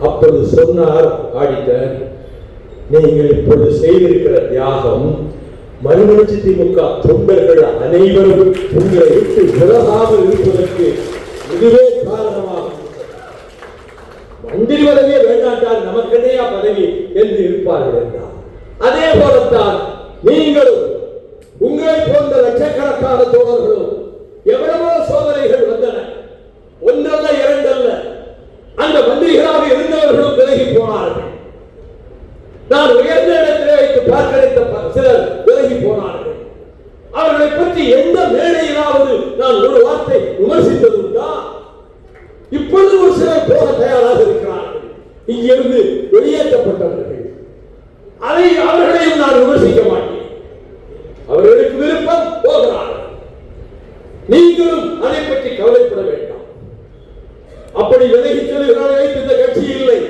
அப்பொழுது சொன்னார் ஆடிட்டர், நீங்கள் இப்பொழுது செய்திருக்கிற தியாகம் மறுமலர்ச்சி திமுக தொண்டர்கள் அனைவரும் உங்களை விட்டு விலகாமல் இருப்பதற்கு இதுவே காரணமாக. மந்திரி பதவியே வேண்டாட்டால் நமக்கென்னையா பதவி என்று இருப்பார்கள் என்றார். அதே போலத்தான் நீங்களும் உங்களை போன்ற லட்சக்கணக்கான தோழர்களும் எவ்வளவோ சோதனைகள் வந்தன, ஒன்றல்ல 2 அல்ல. அந்த மந்திரிகளாக இருந்தவர்களும் விலகி போனார்கள். நான் உயர்ந்த இடத்திலே வைத்து பார்க்க சிலர் விலகி போனார்கள். அவர்களை பற்றி எந்த மேடையிலாவது நான் ஒரு வார்த்தை விமர்சித்ததுண்டா? இப்பொழுது ஒரு சிலர் போக தயாராக இருக்கிறார்கள், இங்கிருந்து வெளியேற்றப்பட்டவர்கள். அதை அவர்களையும் நான் விமர்சிக்க மாட்டேன். அவர்களுக்கு விருப்பம் போகிறார்கள். நீங்களும் அதை பற்றி கவலைப்பட வேண்டாம். அப்படி விலகி செல்கிறார்களே இந்த கட்சி இல்லை.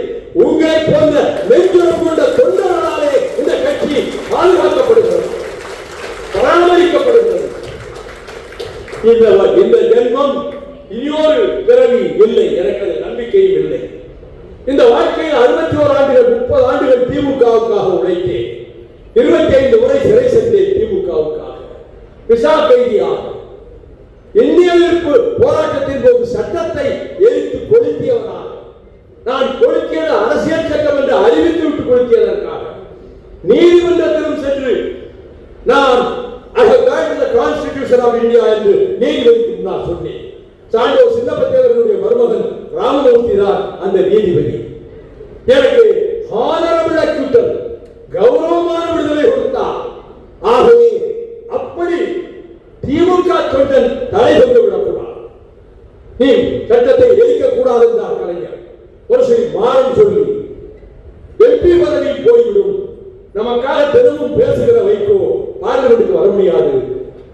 உங்களை போன்ற நெஞ்சுரம் கொண்ட தொண்டர்களாலே இந்த கட்சி பாதுகாக்கப்படுகிறது, பராமரிக்கப்படுகிறது. இந்த ஜென்மம் இனியொரு பிறவி இல்லை, எனக்கு அது நம்பிக்கையும் இல்லை. இந்த வாழ்க்கையில் 61 ஆண்டுகள் 30 ஆண்டுகள் திமுகவுக்காக உழைத்தேன். 25 முறை சிறை சென்றேன் திமுகவுக்காக, விசா கைதியாக. இந்திய எதிர்ப்பு போராட்டத்தின் போது சட்டத்தை எரித்து கொளுத்தியவனாக, நான் கொளுத்தியது அரசியல் சட்டம் என்று அறிவித்து விட்டு கொளுத்தியதற்காக நீதிமன்றத்திலும் சென்று நான் கான்ஸ்டிடியூஷன் ஆஃப் இந்தியா என்று நீதிபதிக்கு நான் சொன்னேன். சாண்டோ சின்னப்பத்தேவர்களுடைய மருமகன் ராமமூர்த்தி தான் அந்த நீதிபதி. எனக்கு ஹானரபிள் அக்யூட்டல், கௌரவமான விடுதலை கொடுத்தார். ஆகவே அப்படி திமுக தொண்டன் தடை கொண்டு விடக்கூடாது, நீ சட்டத்தை எரிக்க கூடாது என்றார் கலைஞர். ஒரு சில மாறம் சொல்லி எம்பி பதவி போய்விடும், நமக்காக தினமும் பேசுகிற வைகோ பார்லிமெண்ட்டுக்கு வர முடியாது,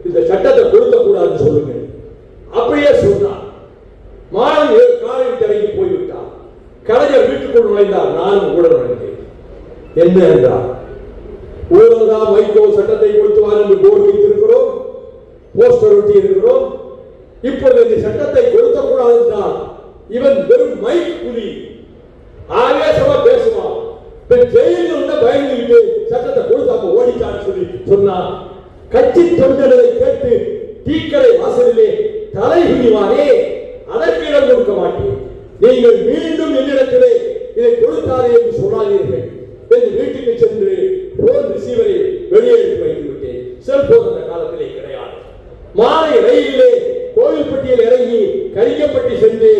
இந்த சட்டத்தை கொடுக்க கூடாதுன்னு சொல்லுங்க. அப்படியே சொன்னார். மாறன் காலையில் திரைக்கு போய்விட்டார். கலைஞர் வீட்டுக்குள் நுழைந்தார், நானும் கூட நுழைந்தேன். என்ன என்றார், ஊழல்தான் வைகோ சட்டத்தை கொடுத்துவார் என்று போர்டு வைத்திருக்கிறோம், போஸ்டர் ஒட்டி இருக்கிறோம். இப்பொழுது இந்த சட்டத்தை கொடுக்க கூடாது என்றால் இவன் வெறும் மைக் புலி, ஆவேசமா பேசுவான். ஜெயிலில் உள்ள பயந்துகிட்டு சட்டத்தை கொடுத்தாப்ப ஓடிச்சான்னு சொல்லி சொன்னா, கட்சி தொண்டர்களை கேட்டு டீக்கடை வாசலிலே தலை குனிவானே, அதற்கு இடம் கொடுக்க மாட்டேன். நீங்கள் மீண்டும் என்னிடத்திலே இதை கொடுத்தாரே என்று சொன்னாதீர்கள் என்று வீட்டுக்கு சென்று போன் ரிசீவரை வெளியே எடுத்து வைத்து விட்டேன். செல்போன் அந்த காலத்திலே கிடையாது. மாலை ரயிலிலே கோவில்பட்டியில் இறங்கி கரிக்கப்பட்டி சென்று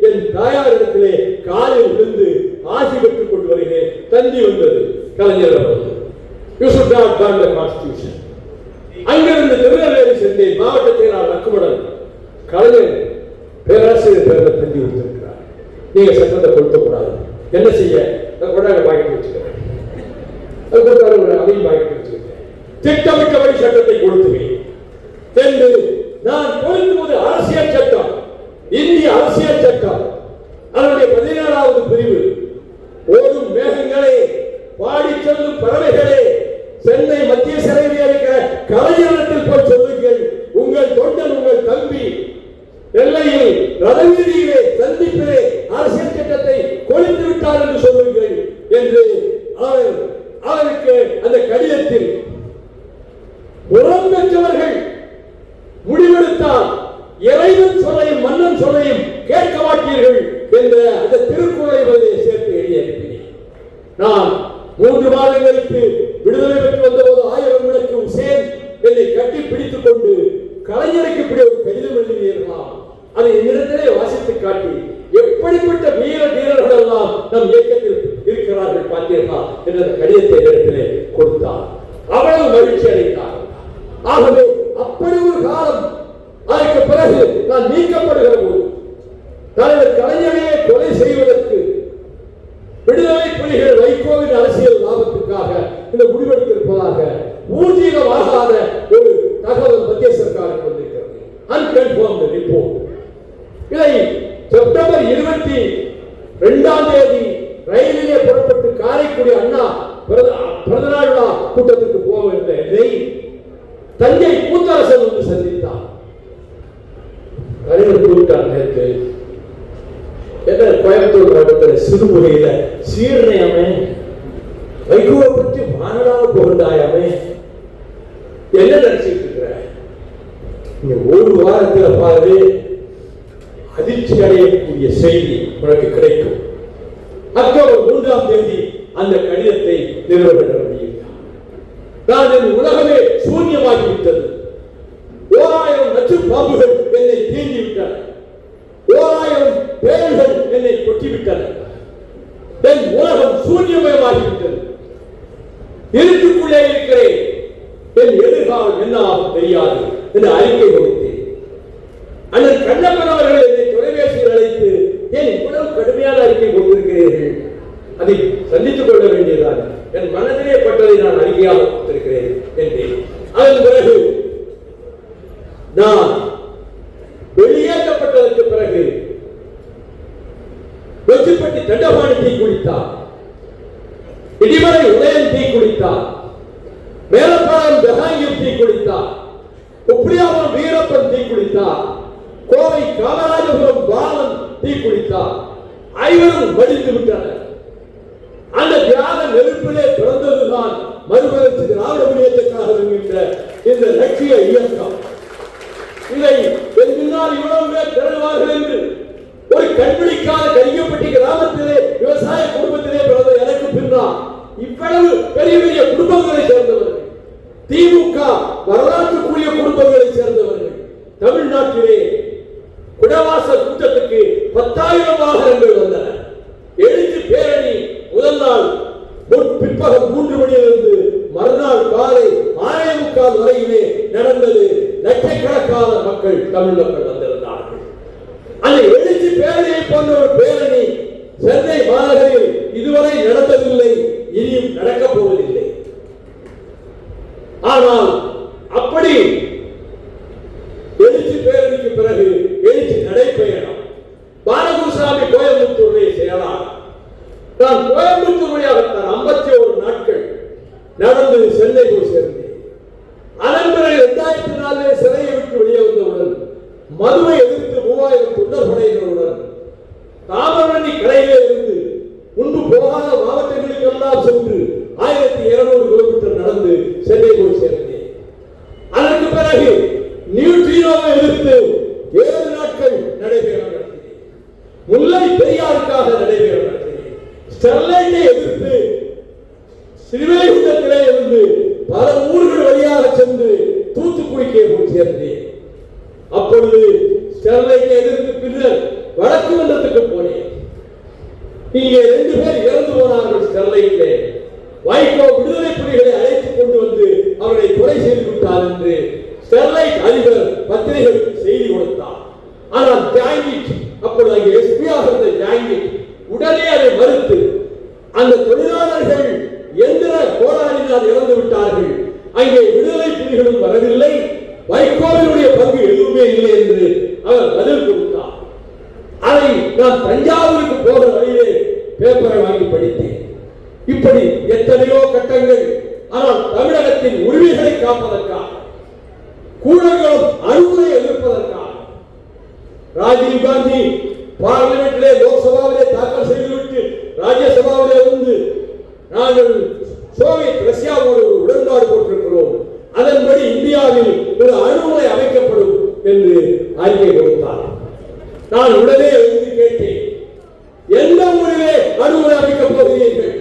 என் தாயாரிடத்திலே காலில் விழுந்து ஆசி பெற்றுக் கொண்டு வருகிறேன். தந்தி வந்தது கலைஞர் அவர்கள், you should not burn the constitution. அங்கிருந்து திருநெல்வேலி சென்றேன். மாவட்ட செயலாளர் லக்குமணன் கலைஞர் பேராசிரியர் பேரில் தந்தி கொடுத்திருக்கிறார், நீங்க சட்டத்தை கொடுக்க கூடாது. என்ன செய்ய, கொண்டாட பாக்கெட் வச்சுக்கிறேன், அது கொடுத்தாரு, ஒரு அதையும் பாக்கெட் வச்சுக்கிறேன். திட்டமிட்டபடி சட்டத்தை கொடுத்துவேன் என்று நான் கொடுக்கும் போது அரசியல் சட்டம், இந்திய அரசியல் சட்டம் அதனுடைய 17வது பிரிவு, ஓடும் மேகங்களே, பாடி செல்லும் பறவைகளே, சென்னை மத்திய சிறையில் இருக்கிற கலைஞரத்தில் போய் சொல்லுங்கள், உங்கள் தொண்டன் உங்கள் தம்பி எல்லையில் ரதவீதியிலே சந்திப்பிலே அரசியல் சட்டத்தை கொளுத்து விட்டார் என்று சொல்லுங்கள் என்று அவருக்கு அந்த கடிதத்தில் உரம் பெற்றவர்கள் முடிவெடுத்தால் இறைவன் சொல்லையும் மன்னன் சொல்லையும் கேட்க மாட்டீர்கள் என்ற அந்த திருக்குறளை சேர்த்து எழுதி அனுப்பினேன். நான் 3 மாதங்களுக்கு விடுதலை பெற்று வந்தபோது 1000 விளக்கு உசேன் என்னை கட்டி பிடித்துக் கொண்டு கலைஞருக்கு இப்படி ஒரு கடிதம் எழுதியிருக்கலாம். அதை என்னிடத்திலே வாசித்து காட்டி எப்படிப்பட்ட வீர வீரர்கள் எல்லாம் நம் இயக்கத்தில் இருக்கிறார்கள் பார்த்தீர்களா என்ற கடிதத்தை இடத்திலே கொடுத்தார். அவ்வளவு மகிழ்ச்சி அடைந்தார். ஆகவே அப்படி ஒரு காலம் அதற்கு பிறகு நான் நீக்கப்படுகிற போது தலைவர் கலைஞரையே கொலை செய்வதற்கு விடுதலை புலிகள் வைகோவின் அரசியல் லாபத்துக்காக இந்த முடிவெடுத்திருப்பதாக ஊர்ஜிதமாகாத ஒரு தகவல் மத்திய சர்க்காருக்கு வந்திருக்கிறது. Unconfirmed report. இதை செப்டம்பர் 22 ரயிலிலே புறப்பட்டு காரைக்குடி அண்ணா பிறந்தநாள் விழா கூட்டத்துக்கு போக வேண்டிய தஞ்சை கூத்தரசன் வந்து சந்தித்தார். கலைஞர் கூப்பிட்டார். நேற்று என்ன கோயம்புத்தூர் மாவட்டத்தில் சிறுமுகையில சீர்ணையாமே வைகோவை பற்றி மாநாடாக புகழ்ந்தாயாமே என்ன நினைச்சிட்டு இருக்கிற? ஒரு வாரத்தில் பாரு அதிர்ச்சி அடையக்கூடிய செய்தி உனக்கு கிடைக்கும். அக்டோபர் 3 அந்த கடிதத்தை நிறுவனம் வெளியிட்டார். நான் என் உலகமே சூன்யமாகிவிட்டது. 1000 நச்சு பாம்புகள் என்னை தீண்டி விட்டன. 1000 பேர்கள் என்னை கொட்டிவிட்டன. என் உலகம் சூன்யமயமாகிவிட்டது. இருட்டுக்குள்ளே இருக்கிறேன். என் எதிர்காலம் என்ன ஆகும் தெரியாது என்று அறிக்கை கொடுத்தேன். அண்ணன் கண்ணப்பன் அவர்கள் என்னை தொலைபேசியில் அழைத்து ஏன் இவ்வளவு கடுமையான அறிக்கை கொடுத்திருக்கிறீர்கள், அதை சந்தித்துக் கொள்ள வேண்டியதாக என் மனதிலே பட்டதை நான் அறிக்கையாக கொடுத்திருக்கிறேன் என்றேன். அதன் பிறகு நான் வெளியேற்றப்பட்டதற்கு பிறகு வெற்றிப்பட்டி தண்டபாணி தீ குளித்தார், இடிமலை உதயன் தீ குளித்தார், மேலப்பாளையம் ஜஹாங்கீர் தீ குளித்தார், உப்பிலியாபுரம் வீரப்பன் தீ குளித்தார், கோவை காமராஜபுரம் பாலன் தீ குளித்தார். ஐவரும் மடிந்து விட்டனர். அந்த தியாக நெருப்பிலே பிறந்ததுதான் மறுமலர்ச்சி திராவிட முன்னேற்ற கழகம் என்கின்ற இந்த லட்சிய இயக்கம். இதை என் முன்னால் இவ்வளவு பேர் திரளுவார்கள் என்று ஒரு கண்பிடிக்காத கரிக்கப்பட்டி கிராமத்திலே விவசாய குடும்பத்திலே பிறந்த எனக்கு பின்னால் இவ்வளவு பெரிய பெரிய குடும்பங்களை சேர்ந்தவர்கள், திமுக வரலாற்றுக்குரிய குடும்பங்களை சேர்ந்தவர்கள் தமிழ்நாட்டிலே குடவாசல் கூட்டத்துக்கு 10,000 வாகனங்கள் வந்தன. எழுச்சி பேரணி முதல் நாள் பிற்பகல் 3 மணியிலிருந்து மறுநாள் காலை 6:45 வரையிலே நடந்தது. லட்சக்கணக்கான மக்கள் தமிழ் மக்கள் வந்திருந்தார்கள். அந்த எழுச்சி பேரணியை போன்ற ஒரு பேரணி சென்னை மாநகரில் இதுவரை நடந்ததில்லை, இனியும் நடக்கப் போவதில்லை. ஆனால் அப்படி எழுச்சி பேரணிக்கு பிறகு எழுச்சி நடைபயணம். பாலகுருசாமி கோயம்புத்தூருடைய செயலாளர். நான் கோயம்புத்தூர் வழியாக 51 நாட்கள் நடந்து சென்னை போய் சேர்ந்தேன். அதன் பிறகு 2004 சிறையை விட்டு வெளியே வந்தவுடன் மதுவை எதிர்த்து 3000 தொண்டர் படையினருடன் தாமிரபரணி கரையிலே இருந்து முன்பு போகாத மாவட்டங்களுக்கெல்லாம் சென்று 1200 கிலோமீட்டர் நடந்து சென்னை போய் சேர்ந்தேன். அதற்கு பிறகு நியூட்ரினோவை எதிர்த்து 7 நாட்கள் நடைபெறும் நடத்தினேன். முல்லை பெரியாருக்காக நடைபெறும் நடத்தினேன். ஸ்டெர்லைட்டை எதிர்த்து ஸ்ரீவைகுண்டத்திலே இருந்து பல ஊர்கள் வழியாக சென்று தூத்துக்குடிக்கே போய் சேர்ந்தேன். அப்பொழுது ஸ்டெர்லைட்டை எதிர்த்து பின்னர் வடக்கு மன்றத்துக்கு போனேன். இங்கே 2 பேர் இறந்து போனார்கள் ஸ்டெர்லைட்டிலே. வைகோ விடுதலை புலிகளை அழைத்துக் கொண்டு வந்து அவர்களை கொலை செய்து விட்டார் என்று ஸ்டெர்லைட் அதிபர் பத்திரிகைகளுக்கு செய்தி கொடுத்தார். ஆனால் ஜாங்கிட், அப்பொழுது அங்கே எஸ்பியாக இருந்த ஜாங்கிட் உடனே அதை மறுத்து அந்த தொழிலாளர்கள் எந்திர கோளாறினால் இறந்து விட்டார்கள், அங்கே விடுதலை புலிகளும் வரவில்லை, வைகோவினுடைய பங்கு எதுவுமே இல்லை என்று அவர் பதில் கொடுத்தார். அதை நான் தஞ்சாவூருக்கு போகிற வழியிலே பேப்பரை வாங்கி படித்தேன். இப்படி எத்தனையோ கட்டங்கள். ஆனால் தமிழகத்தின் உரிமைகளை காப்பதற்காக, கூடங்களும் அணுகுலை எதிர்ப்பதற்காக ராஜீவ் காந்தி பார்லிமெண்டிலே லோக்சபாவிலே தாக்கல் செய்துவிட்டு ராஜ்யசபாவிலே வந்து நாங்கள் சோவியத் ரஷ்யாவோடு ஒரு உடன்பாடு போட்டிருக்கிறோம், அதன்படி இந்தியாவில் ஒரு அணுகுலை அமைக்கப்படும் என்று அறிக்கை கொடுத்தார். நான் உடனே எழுதி கேட்டேன், எந்த ஊரிலே அணுகுலை அமைக்கப் போகிறீர்கள்?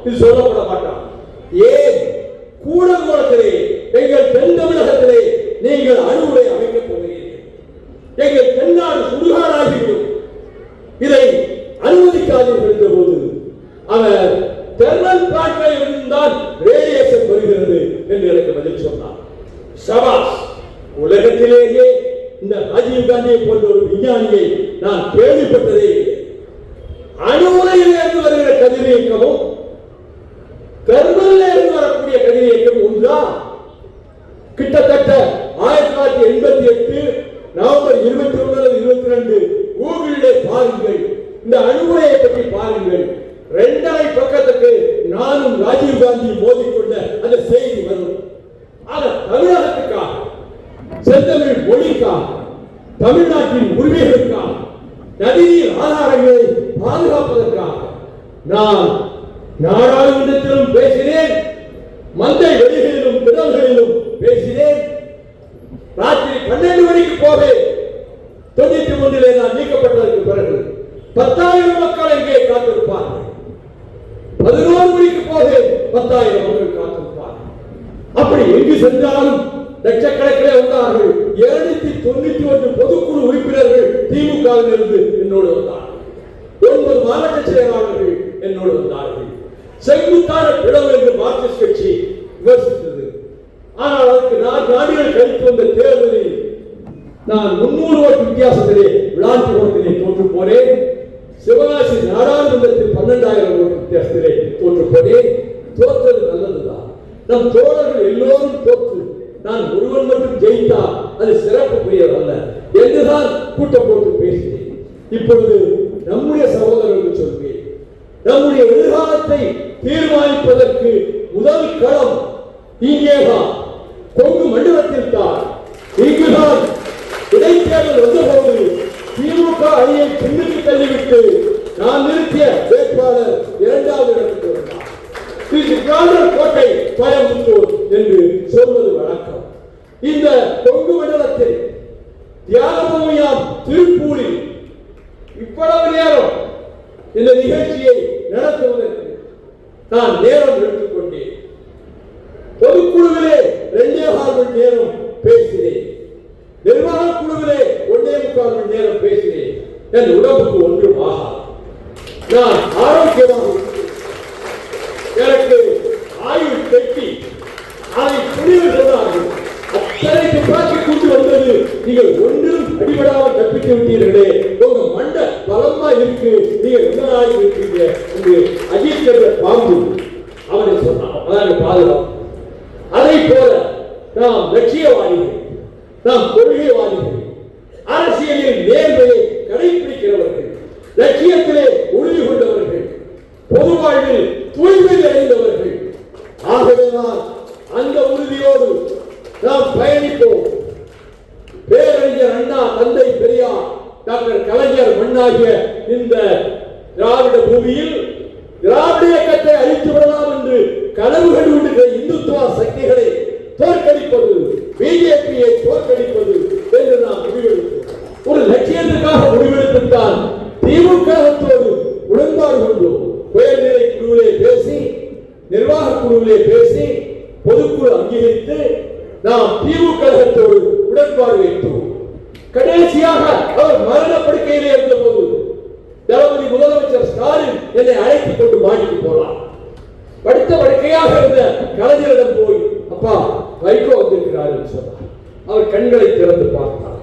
இது சொல்லப்பட மாட்டான். ஏன் வயதிலேயே இந்த ராஜீவ் காந்தியை போன்ற ஒரு விஞ்ஞானியை நான் கேள்விப்பட்டதே இல்லை. அணுகுலையிலிருந்து வருகிற கதிரியக்கமும் தெர்மல்ல இருந்து வரக்கூடிய கதிரியக்கம் ஒன்றா? கிட்டத்தட்ட 1988 நவம்பர் 21 22 கூகுளிலே பாருங்கள், இந்த அணுகுலையை பற்றி பாருங்கள். 2.5 பக்கத்துக்கு நானும் ராஜீவ் காந்தி மோதிக்கொண்ட அந்த செய்தி வரும். ஆனா தமிழகத்துக்காக, செந்தமிழ் மொழிக்காக, தமிழ்நாட்டின் உரிமைகளுக்காக, நதிநீர் ஆதாரங்களை பாதுகாப்பதற்காக நான் நாடாளுமன்றத்திலும் பேசினேன், மந்தை வெளிகளிலும் திடல்களிலும் பேசினேன். ராத்திரி 12 மணிக்கு போவேன். 93 நான் நீக்கப்பட்டதற்கு பிறகு 10,000 மக்கள் இங்கே காத்திருப்பார்கள். 11 மணிக்கு போவேன், 10,000 மக்கள் காத்திருப்பார்கள். அப்படி எங்கு சென்றாலும் லட்சக்கணக்கிலே வந்தார்கள். 291 பொதுக்குழு உறுப்பினர்கள் திமுகவிலிருந்து என்னோடு வந்தார்கள். 9 மாவட்ட செயலாளர்கள் என்னோடு வந்தார்கள். செங்குத்தான பிளவு என்று மார்க்சிஸ்ட் கட்சி விமர்சித்தது. ஆனால் அதற்கு 4 ஆண்டுகள் கழித்து வந்த தேர்தலில் நான் 300 ஓட்டு வித்தியாசத்திலே விளாத்திக்குளத்திலே தோற்று போனேன். சிவகாசி நாடாளுமன்றத்தில் 12,000 ஓட்டு வித்தியாசத்திலே தோற்று போனேன். தோற்றது நல்லதுதான். நம் தோழர்கள் எல்லோரும் தோற்று நான் ஒருவன் மட்டும் ஜெயித்தா அது சிறப்புக்குரியதல்ல என்றுதான் கூட்டம் போட்டு பேசினேன். இப்பொழுது நம்முடைய சகோதரர்களுக்கு சொல்வேன், நம்முடைய எதிர்காலத்தை தீர்மானிப்பதற்கு முதல் களம் இங்கேதான், கொங்கு மண்டலத்தில் தான். இங்குதான் இடைத்தேர்தல் வந்தபோது திமுக அணியை பின்னுக்கு தள்ளிவிட்டு நான் நிறுத்திய வேட்பாளர் 2வது இடத்துக்கு வந்தார். கோட்டை கோயம்புத்தூர் என்று சொல்வது வழக்கம். இந்த கொங்கு மண்டலத்தில் தியாகபூமியாம் திருப்பூரில் இவ்வளவு நேரம் இந்த நிகழ்ச்சியை நடத்துவதற்கு நான் நேரம் எடுத்துக்கொண்டேன். பொதுக்குழுவிலே 2.25 மணி நேரம் பேசினேன். நிர்வாக குழுவிலே 1.25 மணி நேரம் பேசினேன். என் உடம்புக்கு ஒன்றும் ஆகாது. நான் ஆரோக்கியமாக எனக்கு ஆயுள் கட்டி அதை துணிவு சொன்னார்கள். அத்தனை துப்பாக்கி கூட்டு வந்தது, நீங்கள் ஒன்றும் அடிபடாமல் தப்பித்து விட்டீர்களே, உங்க மண்ட பலமா இருக்கு, நீங்க என்ன இருக்கீங்க என்று அஜித் என்ற பாம்பு அவனை சொன்னான். அதான் பாதுகாப்பு. அதை போல நாம் லட்சியவாதிகள், நாம் கொள்கைவாதிகள், அரசியலில் நேர்மையை கடைபிடிக்கிறவர்கள், லட்சியத்திலே உறுதி கொண்டவர்கள், பொது வாழ்வில் தூய்மை அடைந்தவர்கள். ஆகவேதான் அந்த உறுதியோடு நாம் பயணிப்போம். பேரறிஞர் அண்ணா, தந்தை பெரியார், டாக்டர் கலைஞர் மண்ணாகிய இந்த திராவிட பூமியில் திராவிட இயக்கத்தை அழித்து விடலாம் என்று கனவு கண்டுவிடுகிற இந்துத்துவ சக்திகளை தோற்கடிப்பது, பிஜேபியை தோற்கடிப்பது என்று நாம் முடிவெடுத்தோம். ஒரு லட்சியத்திற்காக முடிவெடுத்துத்தான் திமுகவோடு உடன்பாடு கொண்டோம். உயர்நிலை குழுவிலே பேசி, நிர்வாக குழுவிலே பேசி, பொதுக்குழு அங்கீகரித்து நாம் திமுகவோடு உடன்பாடு வைத்தோம். கடைசியாக அவர் மரணப்படுக்கையிலே இருந்த போது தளபதி முதலமைச்சர் ஸ்டாலின் என்னை அழைத்துக் கொண்டு மாட்டிக்கு போனார். படுத்த படுக்கையாக இருந்த கலைஞரிடம் போய், அப்பா வைகோ வந்திருக்கிறார் என்று சொன்னார். அவர் கண்களை திறந்து பார்த்தார்.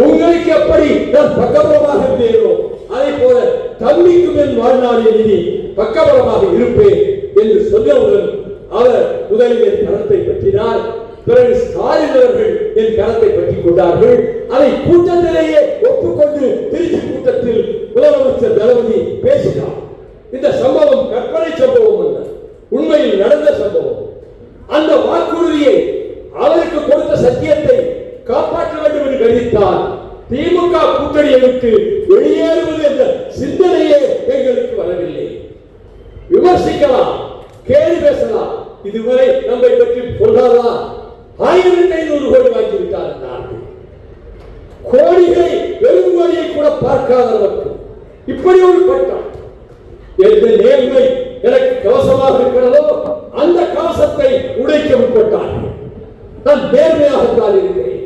உங்களுக்கு எப்படி நான் பக்கபலமாக இருந்தேனோ அதை போல தம்பிக்கும் என் வாழ்நாளில் இனி பக்கபலமாக இருப்பேன் என்று சொன்னவுடன் அவர் முதலில் என் கரத்தை பற்றினார். பிறகு ஸ்டாலின் அவர்கள் என் கரத்தை பற்றிக் கொண்டார்கள். அதை கூட்டத்திலேயே ஒப்புக்கொண்டு திருச்சி கூட்டத்தில் முதலமைச்சர் தளபதி பேசினார். இந்த சம்பவம் கற்பனை சம்பவம் அல்ல, உண்மையில் நடந்த சம்பவம். அந்த வாக்குறுதியை, அவருக்கு கொடுத்த சத்தியத்தை காப்பாற்ற வேண்டும் என்று கருதித்தால் திமுக கூட்டணியை விட்டு வெளியேறுவது என்ற சிந்தனையே எங்களுக்கு வரவில்லை. விமர்சிக்கலாம், கேள்வி பேசலாம். இதுவரை நம்மை பற்றி சொல்லாதா? 1500 கோடி வாங்கி விட்டார். கோடிகளை, வெறும் கோடியை கூட பார்க்காதவருக்கு இப்படி ஒரு பட்டம். எந்த நேர்மை எனக்கு கவசமாக இருக்கிறதோ அந்த கவசத்தை உடைக்க முற்பட்டார்கள். நான் நேர்மையாகத்தான் இருக்கிறேன்.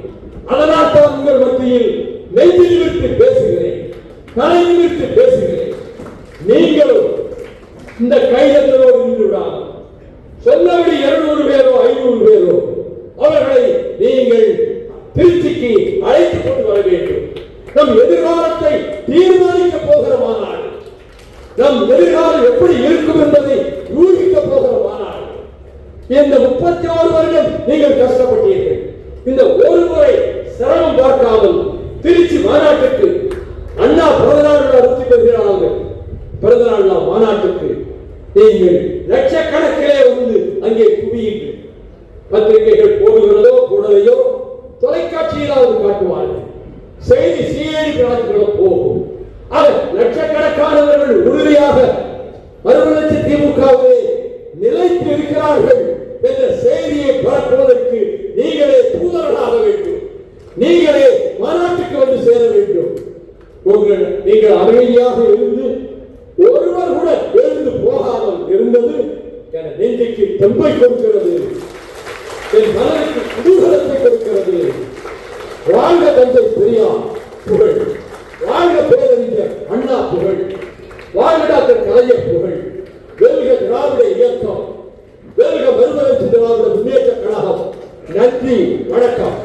அதனால் தான் உங்கள் மத்தியில் நெஞ்சில் விட்டு பேசுகிறேன், தலையில் விட்டு பேசுகிறேன். நீங்களும் இந்த கைதத்தலோடு நின்று விடாமல் சொன்னபடி 200 பேரோ 500 பேரோ அவர்களை நீங்கள் திருச்சி வேண்டும். நம் எதிர்காலத்தை தீர்மானிக்க போகிற மாநாடு, நம் எதிர்காலம் எப்படி இருக்கும் என்பதை யூகிக்க போகிற மாநாடு. இந்த 31 வருடம் நீங்கள் கஷ்டப்பட்டீர்கள். இந்த ஒரு முறை சிரமம் பார்க்காமல் திருச்சி மாநாட்டுக்கு அண்ணா பிறந்தநாள் உறுதி பெறுகிறார்கள். பிறந்தநாள் மாநாட்டுக்கு நீங்கள் லட்சக்கணக்கிலே வந்து அங்கே குவியுங்கள். பத்திரிகைகள் போடுகிறதோ போடலையோ தொலைக்காட்சியிலாவது காட்டுவார்கள். செய்தி சிஐடி கணக்குகளோ போகும். லட்சக்கணக்கானவர்கள் உறுதியாக மறுமலர்ச்சி திமுகவிலே நிலைத்து இருக்கிறார்கள் என்ற செய்தியை பரப்புவதற்கு நீங்களே தூதர்களாக வேண்டும். நீங்களே மாநாட்டுக்கு வந்து சேர வேண்டும். நீங்கள் அமைதியாக இருந்து ஒருவர் கூட எழுந்து போகாமல் இருந்தது என நெஞ்சுக்கு தெம்பை கொடுக்கிறது, என் மனதிற்கு குதூகலத்தை கொடுக்கிறது. வாழ்க தந்தை பெரியார் புகழ், வாழ்க பேரறிஞர் அண்ணா புகழ், வாழ்க டாக்டர் கலைஞர் புகழ், வெல்க திராவிட இயக்கம், வெல்க மறுமலர்ச்சி திராவிட முன்னேற்ற கழகம். நன்றி, வணக்கம்.